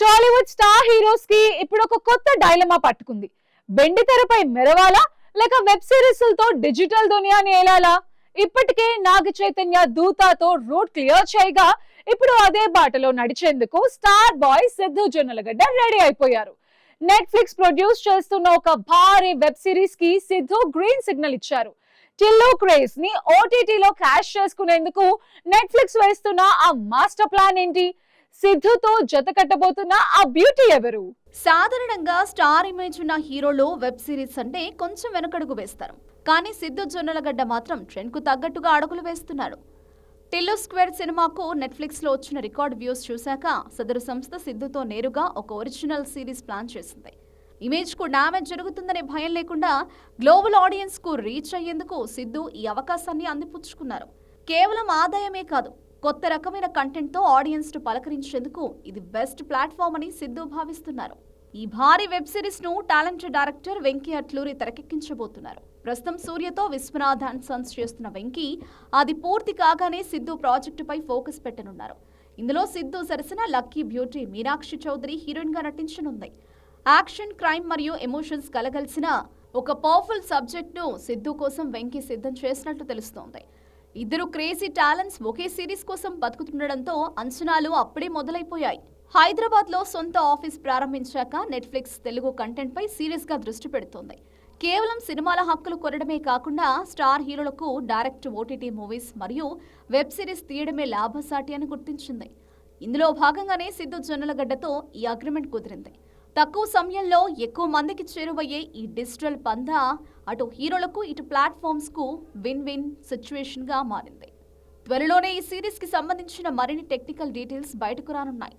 Tollywood star heroes కి ఇప్పుడు ఒక కొత్త డైలమా పట్టుకుంది. వెండి తెరపై మెరవాలా లేక వెబ్ సిరీస్లతో డిజిటల్ దునియాని ఏలాలా? ఇప్పటికే నాగ చైతన్య దూతాతో రూట్ క్లియర్ చేయగా ఇప్పుడు అదే బాటలో నడిచేందుకు star boy Siddhu Jonnalagadda ready అయిపోయారు. నెట్ఫ్లిక్స్ ప్రొడ్యూస్ చేస్తున్న ఒక భారీ వెబ్ సిరీస్ కి సిద్ధు గ్రీన్ సిగ్నల్ ఇచ్చారు. టిల్లు క్రేజ్ ని ఓటీటీలో క్యాష్ చేసుకునేందుకు నెట్ఫ్లిక్స్ వేస్తున్న ఆ మాస్టర్ ప్లాన్ ఏంటి? సిద్ధుతో జత కట్టబోతున్న ఆ బ్యూటీ ఎవరు? సాధారణంగా స్టార్ ఇమేజ్ ఉన్న హీరోలు వెబ్ సిరీస్ అంటే కొంచెం వెనకడుగు వేస్తారు. కానీ సిద్ధు జొన్నలగడ్డ మాత్రం ట్రెండ్ కు తగ్గట్టుగా అడుగులు వేస్తున్నారు. టిల్లు స్క్వేర్ సినిమాకు నెట్ఫ్లిక్స్ లో వచ్చిన రికార్డ్ వ్యూస్ చూశాక సదరు సంస్థ సిద్ధుతో నేరుగా ఒక ఒరిజినల్ సిరీస్ ప్లాన్ చేసింది. ఇమేజ్ కు డ్యామేజ్ జరుగుతుందనే భయం లేకుండా గ్లోబల్ ఆడియన్స్ కు రీచ్ అయ్యేందుకు సిద్ధు ఈ అవకాశాన్ని అందిపుచ్చుకున్నారు. కేవలం ఆదాయమే కాదు, కొత్త రకమైన కంటెంట్ తో ఆడియన్స్ ను పలకరించేందుకు ఇది బెస్ట్ ప్లాట్ఫామ్ అని సిద్ధు భావిస్తున్నారు. ఈ భారీ వెబ్ సిరీస్ ను టాలెంటెడ్ డైరెక్టర్ వెంకీ అట్లూరి తెరకెక్కించబోతున్నారు. ప్రస్తుతం సూర్యతో విశ్వనాథ్ అండ్ సన్స్ చేస్తున్న వెంకీ అది పూర్తి కాగానే సిద్ధు ప్రాజెక్టుపై ఫోకస్ పెట్టనున్నారు. ఇందులో సిద్ధు సరసన lucky beauty Meenakshi Chaudhary heroine గా నటించనుంది. యాక్షన్, క్రైమ్ మరియు ఎమోషన్స్ కలగలిసిన ఒక పవర్ఫుల్ సబ్జెక్ట్ ను సిద్ధు కోసం వెంకీ సిద్ధం చేసినట్లు తెలుస్తోంది. ఇద్దరు క్రేజీ టాలెంట్స్ ఒకే సిరీస్ కోసం బతుకుతుండడంతో అంచనాలు అప్పుడే మొదలైపోయాయి. హైదరాబాద్ లో సొంత ఆఫీస్ ప్రారంభించాక నెట్ఫ్లిక్స్ తెలుగు కంటెంట్ పై సీరియస్ గా దృష్టి పెడుతోంది. కేవలం సినిమాల హక్కులు కొనడమే కాకుండా స్టార్ హీరోలకు డైరెక్ట్ ఓటీటీ మూవీస్ మరియు వెబ్ సిరీస్ తీయడమే లాభసాటి అని గుర్తించింది. ఇందులో భాగంగానే సిద్ధు జొన్నలగడ్డతో ఈ అగ్రిమెంట్ కుదిరింది. తక్కువ సమయంలో ఎక్కువ మందికి చేరువయ్యే ఈ డిజిటల్ పందా అటు హీరోలకు ఇటు ప్లాట్ఫామ్స్ కు విన్ విన్ సిచ్యువేషన్ గా మారింది. త్వరలోనే ఈ సిరీస్ కి సంబంధించిన మరిన్ని టెక్నికల్ డీటెయిల్స్ బయటకు రానున్నాయి.